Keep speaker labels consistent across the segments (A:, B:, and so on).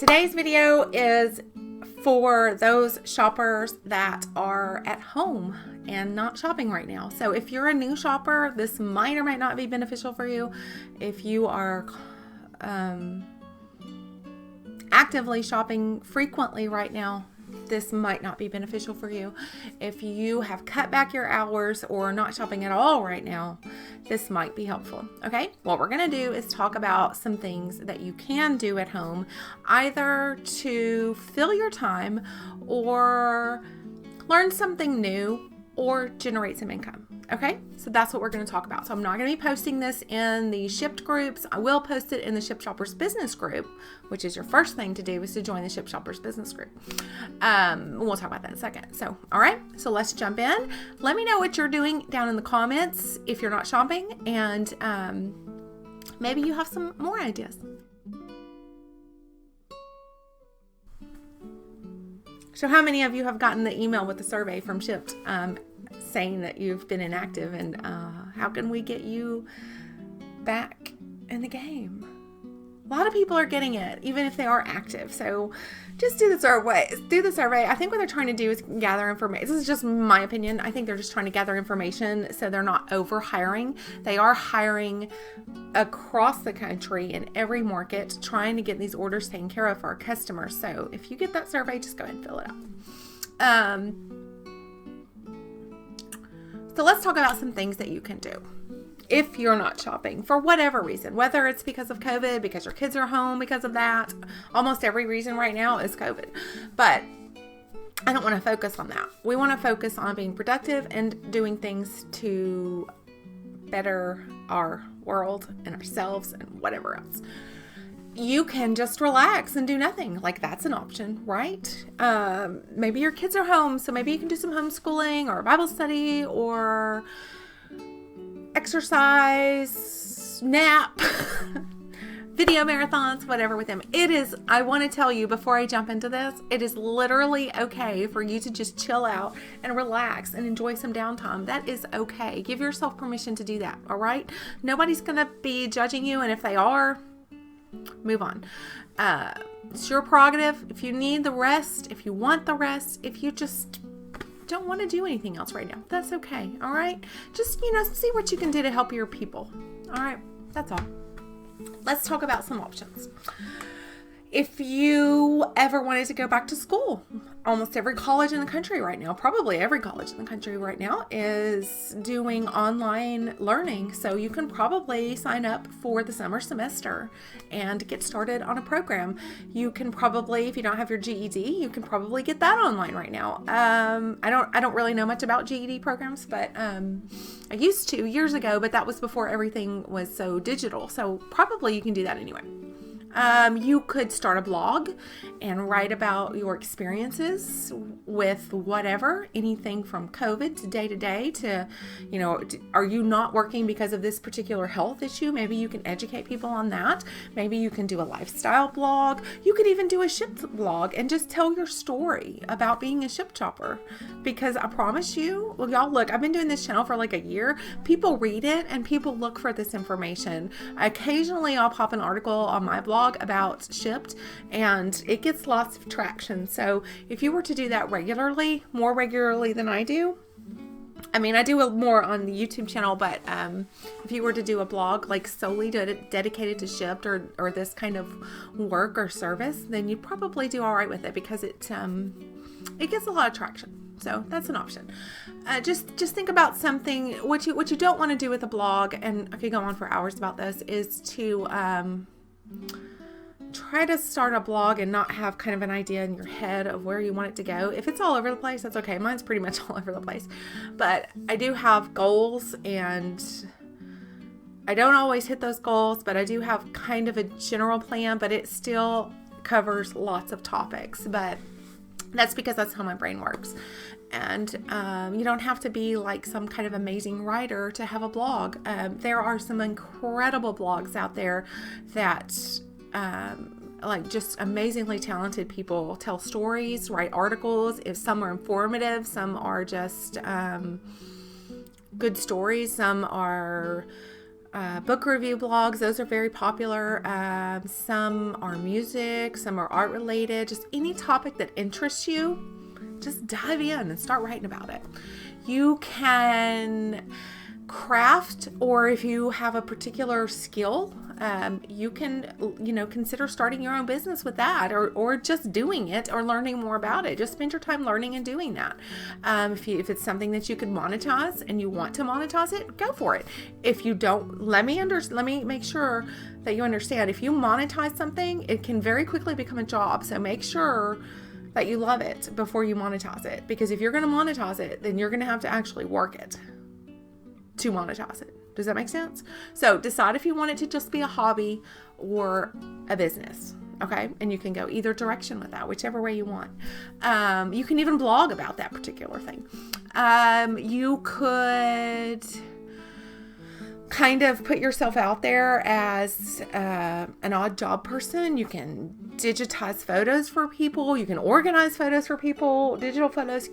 A: Today's video is for those shoppers that are at home and not shopping right now. So if you're a new shopper, this might or might not be beneficial for you. If you are actively shopping frequently right now, this might not be beneficial for you. If you have cut back your hours or not shopping at all right now, this might be helpful. Okay, what we're going to do is talk about some things that you can do at home, either to fill your time or learn something new or generate some income. Okay, so that's what we're going to talk about. So I'm not going to be posting this in the Shipt groups. I will post it in the Shipt Shoppers business group, which is your first thing to do is to join the Shipt Shoppers business group. We'll talk about that in a second. So, all right, so let's jump in. Let me know what you're doing down in the comments if you're not shopping, and maybe you have some more ideas. So how many of you have gotten the email with the survey from Shipt saying that you've been inactive, and how can we get you back in the game? A lot of people are getting it, even if they are active. So just do the survey. I think what they're trying to do is gather information. This is just my opinion. I think they're just trying to gather information so they're not over hiring. They are hiring across the country in every market, trying to get these orders taken care of for our customers. So if you get that survey, just go ahead and fill it out. So let's talk about some things that you can do if you're not shopping for whatever reason, whether it's because of COVID, because your kids are home because of that. Almost every reason right now is COVID. But I don't want to focus on that. We want to focus on being productive and doing things to better our world and ourselves and whatever else. You can just relax and do nothing. Like, that's an option, right? Maybe your kids are home, so maybe you can do some homeschooling or Bible study or exercise, nap, video marathons, whatever with them. I want to tell you before I jump into this, it is literally okay for you to just chill out and relax and enjoy some downtime. That is okay. Give yourself permission to do that, all right? Nobody's going to be judging you, and if they are, move on. It's your prerogative. If you need the rest, if you want the rest, if you just don't want to do anything else right now, that's okay. All right. Just, see what you can do to help your people. All right. That's all. Let's talk about some options. If you ever wanted to go back to school, almost every college in the country right now, probably every college in the country right now is doing online learning. So you can probably sign up for the summer semester and get started on a program. You can probably, if you don't have your GED, you can probably get that online right now. I don't really know much about GED programs, but I used to years ago, but that was before everything was so digital. So probably you can do that anyway. You could start a blog and write about your experiences with whatever, anything from COVID to day to, are you not working because of this particular health issue? Maybe you can educate people on that. Maybe you can do a lifestyle blog. You could even do a Shipt blog and just tell your story about being a Shipt shopper, because I promise you, well, y'all, look, I've been doing this channel for like a year. People read it and people look for this information. Occasionally I'll pop an article on my blog about Shipt, and it gets lots of traction. So if you were to do that regularly, more regularly than I do, I do more on the YouTube channel, but if you were to do a blog like solely dedicated to Shipt or this kind of work or service, then you'd probably do all right with it, because it gets a lot of traction. So that's an option. Just think about something. What you don't want to do with a blog, and I could go on for hours about this, is to try to start a blog and not have kind of an idea in your head of where you want it to go. If it's all over the place, that's okay. Mine's pretty much all over the place. But I do have goals, and I don't always hit those goals, but I do have kind of a general plan, but it still covers lots of topics. But that's because that's how my brain works. And you don't have to be like some kind of amazing writer to have a blog. There are some incredible blogs out there that like just amazingly talented people tell stories, write articles. If some are informative, some are just good stories, some are book review blogs. Those are very popular. Some are music, some are art related. Just any topic that interests you, just dive in and start writing about it. You can craft, or if you have a particular skill, you can, consider starting your own business with that, or just doing it or learning more about it. Just spend your time learning and doing that. If it's something that you can monetize and you want to monetize it, go for it. If you don't, let me make sure that you understand. If you monetize something, it can very quickly become a job. So make sure that you love it before you monetize it, because if you're going to monetize it, then you're going to have to actually work it to monetize it. Does that make sense? So decide if you want it to just be a hobby or a business. Okay. And you can go either direction with that, whichever way you want. You can even blog about that particular thing. You could kind of put yourself out there as an odd job person. You can digitize photos for people. You can organize photos for people, digital photos,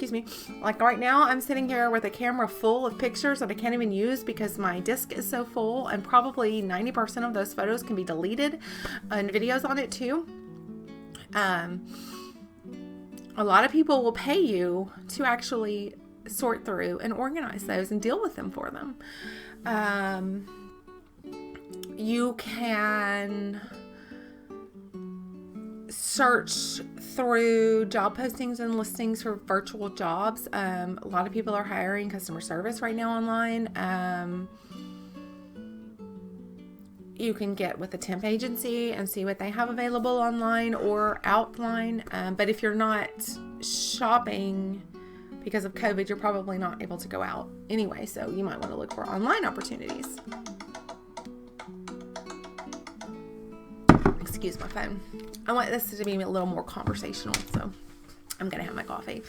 A: Like right now, I'm sitting here with a camera full of pictures that I can't even use because my disk is so full, and probably 90% of those photos can be deleted, and videos on it too. A lot of people will pay you to actually sort through and organize those and deal with them for them. You can search through job postings and listings for virtual jobs. A lot of people are hiring customer service right now online. You can get with a temp agency and see what they have available online or outline. But if you're not shopping because of COVID, you're probably not able to go out anyway, so you might want to look for online opportunities. Excuse my phone. I want this to be a little more conversational, so I'm going to have my coffee.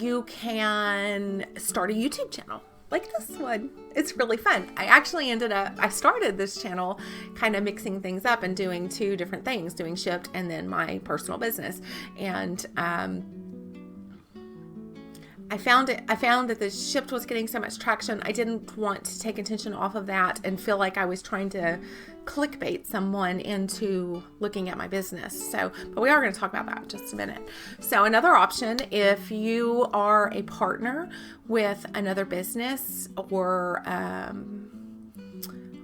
A: You can start a YouTube channel like this one. It's really fun. I started this channel kind of mixing things up and doing two different things, doing Shipt and then my personal business. And I found that the Shipt was getting so much traction. I didn't want to take attention off of that and feel like I was trying to clickbait someone into looking at my business. But we are going to talk about that in just a minute. So another option, if you are a partner with another business or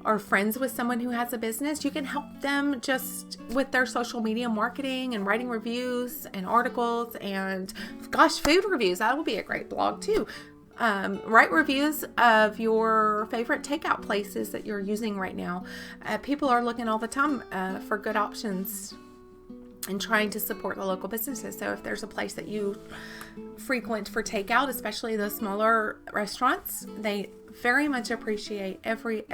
A: are friends with someone who has a business, you can help them just with their social media marketing and writing reviews and articles and food reviews. That will be a great blog too. Write reviews of your favorite takeout places that you're using right now. People are looking all the time for good options and trying to support the local businesses. So if there's a place that you frequent for takeout, especially those smaller restaurants, they very much appreciate every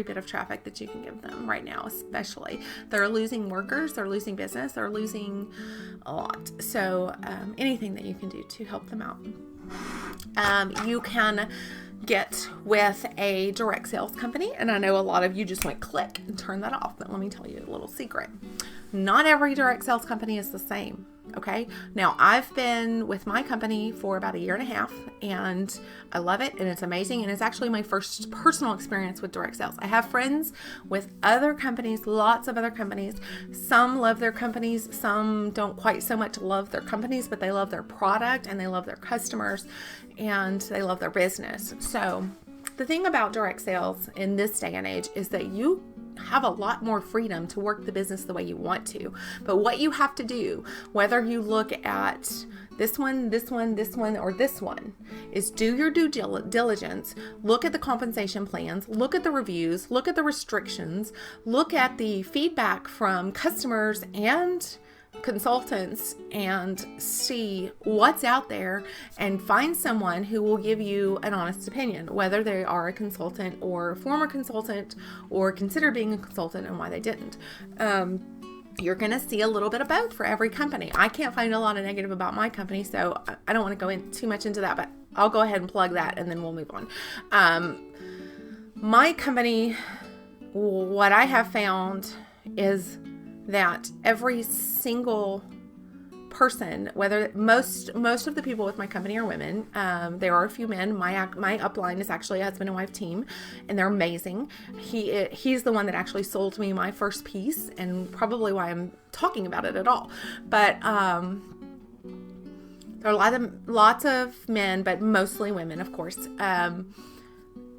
A: bit of traffic that you can give them right now. Especially they're losing workers, they're losing business, they're losing a lot. So anything that you can do to help them out. You can get with a direct sales company, and I know a lot of you just went click and turn that off, but let me tell you a little secret. Not every direct sales company is the same. Okay. Now I've been with my company for about 1.5 years and I love it and it's amazing. And it's actually my first personal experience with direct sales. I have friends with other companies, lots of other companies. Some love their companies. Some don't quite so much love their companies, but they love their product and they love their customers and they love their business. So the thing about direct sales in this day and age is that you have a lot more freedom to work the business the way you want to. But what you have to do, whether you look at this one, or this one, is do your due diligence, look at the compensation plans, look at the reviews, look at the restrictions, look at the feedback from customers and consultants and see what's out there and find someone who will give you an honest opinion, whether they are a consultant or a former consultant or consider being a consultant and why they didn't. You're going to see a little bit of both for every company. I can't find a lot of negative about my company, so I don't want to go in too much into that, but I'll go ahead and plug that and then we'll move on. My company, what I have found is that every single person, whether most of the people with my company are women. There are a few men. My upline is actually a husband and wife team, and they're amazing. He's the one that actually sold me my first piece, and probably why I'm talking about it at all. But there are lots of men, but mostly women, of course.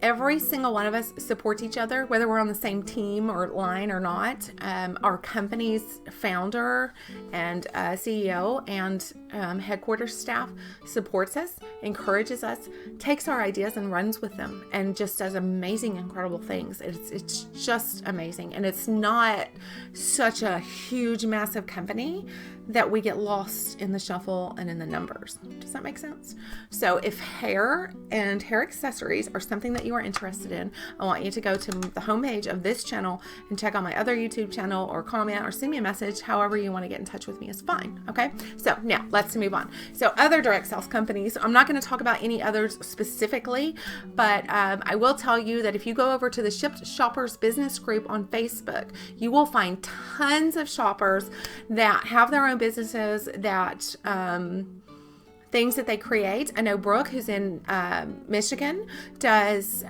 A: Every single one of us supports each other, whether we're on the same team or line or not. Our company's founder and CEO and headquarters staff supports us, encourages us, takes our ideas and runs with them, and just does amazing, incredible things. It's just amazing. And it's not such a huge, massive company that we get lost in the shuffle and in the numbers. Does that make sense? So if hair and hair accessories are something that you are interested in, I want you to go to the homepage of this channel and check out my other YouTube channel, or comment or send me a message. However you want to get in touch with me is fine. Okay. So now let's move on. So other direct sales companies, I'm not going to talk about any others specifically, but I will tell you that if you go over to the Shipt Shoppers business group on Facebook, you will find tons of shoppers that have their own businesses, that things that they create. I know Brooke, who's in Michigan, does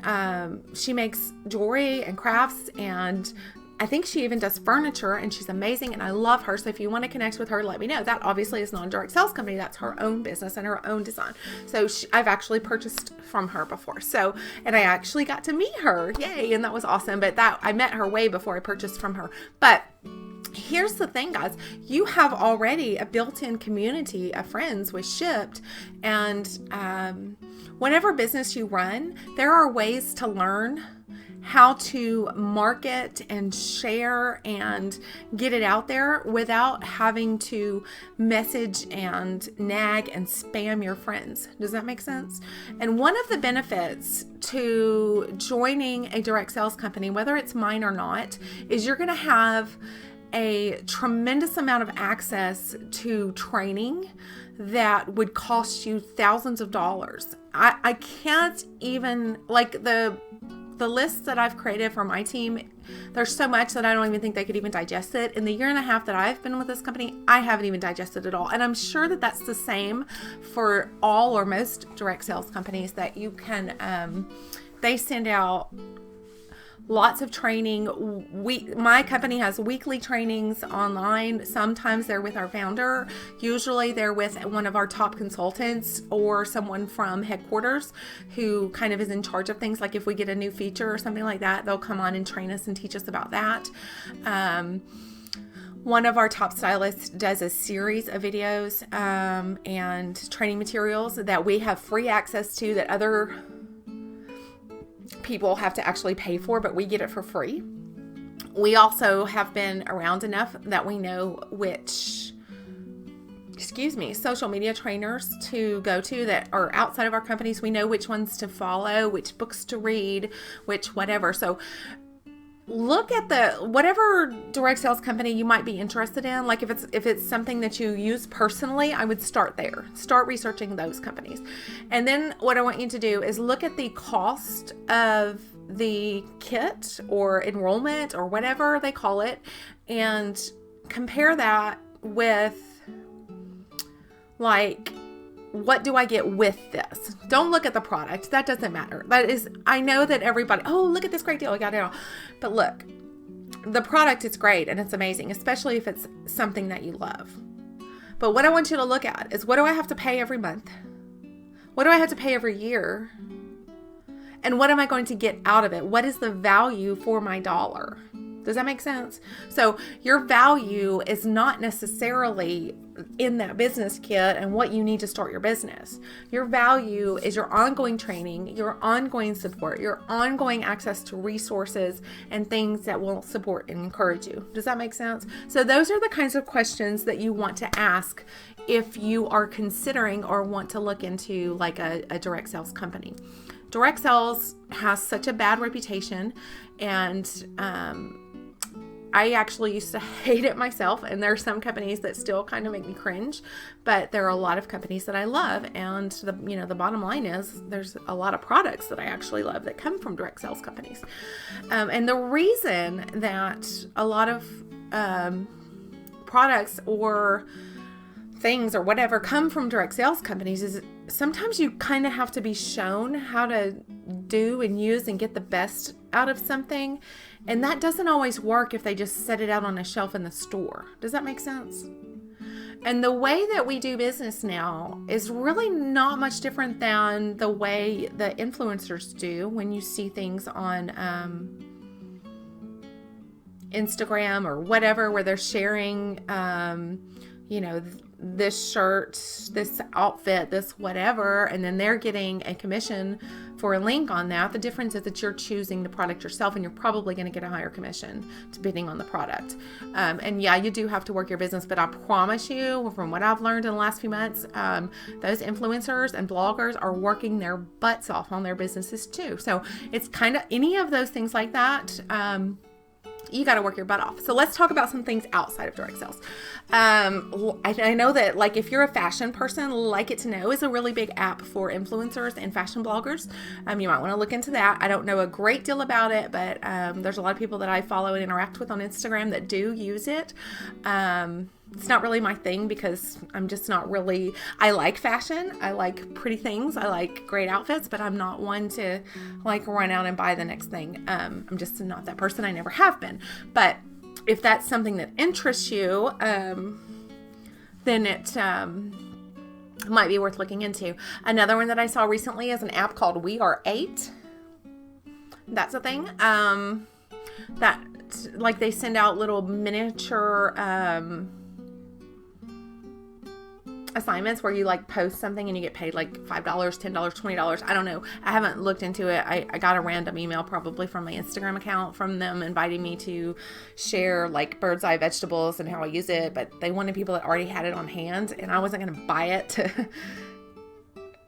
A: she makes jewelry and crafts, and I think she even does furniture, and she's amazing, and I love her. So if you want to connect with her, let me know. That obviously is not a direct sales company. That's her own business and her own design. So I've actually purchased from her before. So, and I actually got to meet her. Yay. And that was awesome. But I met her way before I purchased from her. But here's the thing, guys. You have already a built-in community of friends with Shipt, and whatever business you run, there are ways to learn how to market and share and get it out there without having to message and nag and spam your friends. Does that make sense? And one of the benefits to joining a direct sales company, whether it's mine or not, is you're going to have a tremendous amount of access to training that would cost you thousands of dollars. I can't even, like, the lists that I've created for my team, there's so much that I don't even think they could even digest it. In the year and a half that I've been with this company, I haven't even digested it all. And I'm sure that that's the same for all or most direct sales companies, that you can, they send out lots of training. My company has weekly trainings online. Sometimes they're with our founder. Usually they're with one of our top consultants or someone from headquarters who kind of is in charge of things. Like if we get a new feature or something like that, they'll come on and train us and teach us about that. One of our top stylists does a series of videos and training materials that we have free access to, that other people have to actually pay for, but we get it for free. We also have been around enough that we know which, social media trainers to go to that are outside of our companies. We know which ones to follow, which books to read, which whatever. So look at whatever direct sales company you might be interested in. Like if it's something that you use personally, I would start there. Start researching those companies. And then what I want you to do is look at the cost of the kit or enrollment or whatever they call it, and compare that with, like, what do I get with this? Don't look at the product. That doesn't matter. I know that everybody, oh, look at this great deal. I got it all. But look, the product is great and it's amazing, especially if it's something that you love. But what I want you to look at is, what do I have to pay every month? What do I have to pay every year? And what am I going to get out of it? What is the value for my dollar? Does that make sense? So your value is not necessarily in that business kit and what you need to start your business. Your value is your ongoing training, your ongoing support, your ongoing access to resources and things that will support and encourage you. Does that make sense? So those are the kinds of questions that you want to ask if you are considering or want to look into like a direct sales company. Direct sales has such a bad reputation, and I actually used to hate it myself, and there are some companies that still kind of make me cringe, but there are a lot of companies that I love, and the bottom line is there's a lot of products that I actually love that come from direct sales companies. And the reason that a lot of products or things or whatever come from direct sales companies is sometimes you kind of have to be shown how to do and use and get the best out of something. And that doesn't always work if they just set it out on a shelf in the store. Does that make sense? And the way that we do business now is really not much different than the way the influencers do when you see things on Instagram or whatever, where they're sharing, this shirt, this outfit, this whatever, and then they're getting a commission for a link on that. The difference is that you're choosing the product yourself, and you're probably going to get a higher commission depending on the product. And yeah, you do have to work your business, but I promise you, from what I've learned in the last few months, those influencers and bloggers are working their butts off on their businesses too. So it's kind of any of those things like that. You got to work your butt off. So let's talk about some things outside of direct sales. I know that, like, if you're a fashion person, Like It to Know is a really big app for influencers and fashion bloggers. You might want to look into that. I don't know a great deal about it, but there's a lot of people that I follow and interact with on Instagram that do use it. It's not really my thing because I'm just not really, I like fashion. I like pretty things. I like great outfits, but I'm not one to like run out and buy the next thing. I'm just not that person. I never have been. But if that's something that interests you, then it might be worth looking into. Another one that I saw recently is an app called We Are 8. That's a thing. That, like, they send out little miniature assignments where you like post something and you get paid like $5, $10, $20. I don't know. I haven't looked into it. I got a random email probably from my Instagram account from them inviting me to share like bird's eye vegetables and how I use it, but they wanted people that already had it on hand, and I wasn't going to buy it to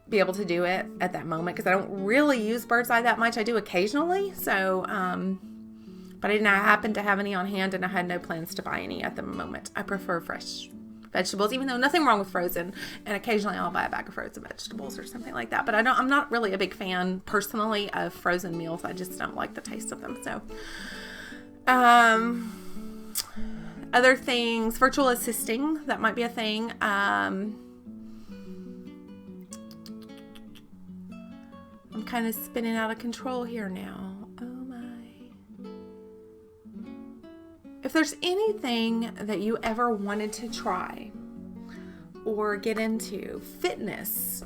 A: be able to do it at that moment because I don't really use bird's eye that much. I do occasionally. So, but I didn't happen to have any on hand, and I had no plans to buy any at the moment. I prefer fresh vegetables, even though nothing wrong with frozen, and occasionally I'll buy a bag of frozen vegetables or something like that. But I'm not really a big fan personally of frozen meals. I just don't like the taste of them. So, other things, virtual assisting, that might be a thing. I'm kind of spinning out of control here now. If there's anything that you ever wanted to try or get into, fitness,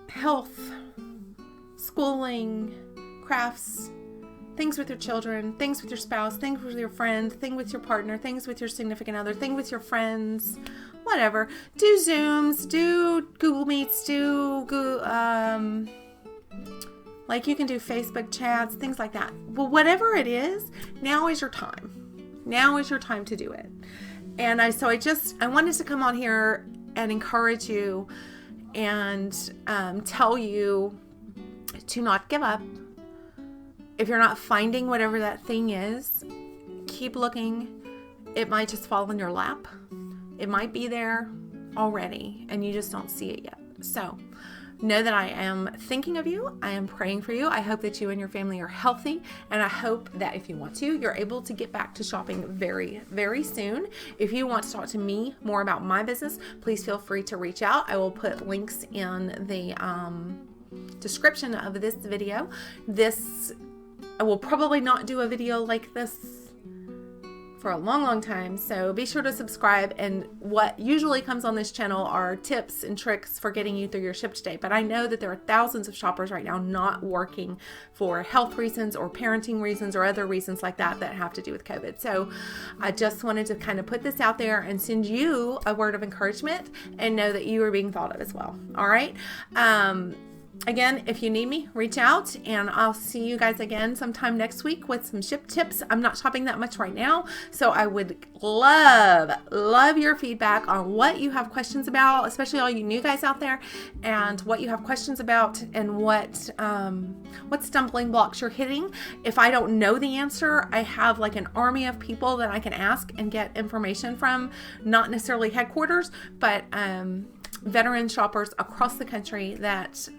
A: health, schooling, crafts, things with your children, things with your spouse, things with your friend, thing with your partner, things with your significant other, thing with your friends, whatever. Do Zooms, do Google Meets, do Google, like you can do Facebook chats, things like that. Well, whatever it is, now is your time. Now is your time to do it. And I wanted to come on here and encourage you and tell you to not give up. If you're not finding whatever that thing is, keep looking. It might just fall in your lap. It might be there already and you just don't see it yet. So know that I am thinking of you. I am praying for you. I hope that you and your family are healthy. And I hope that if you want to, you're able to get back to shopping very, very soon. If you want to talk to me more about my business, please feel free to reach out. I will put links in the description of this video. I will probably not do a video like this for a long, long time. So be sure to subscribe. And what usually comes on this channel are tips and tricks for getting you through your Shipt day. But I know that there are thousands of shoppers right now not working for health reasons or parenting reasons or other reasons like that have to do with COVID. So I just wanted to kind of put this out there and send you a word of encouragement and know that you are being thought of as well. All right. Again, if you need me, reach out, and I'll see you guys again sometime next week with some Shipt tips. I'm not shopping that much right now, so I would love your feedback on what you have questions about, especially all you new guys out there, and what you have questions about and what stumbling blocks you're hitting. If I don't know the answer, I have like an army of people that I can ask and get information from, not necessarily headquarters, but veteran shoppers across the country that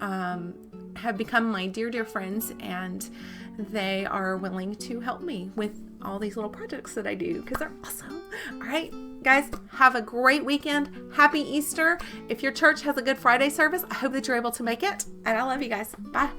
A: have become my dear friends, and they are willing to help me with all these little projects that I do because they're awesome. All right, guys, Have a great weekend. Happy Easter. If your church has a Good Friday service, I hope that you're able to make it. And I love you guys. Bye.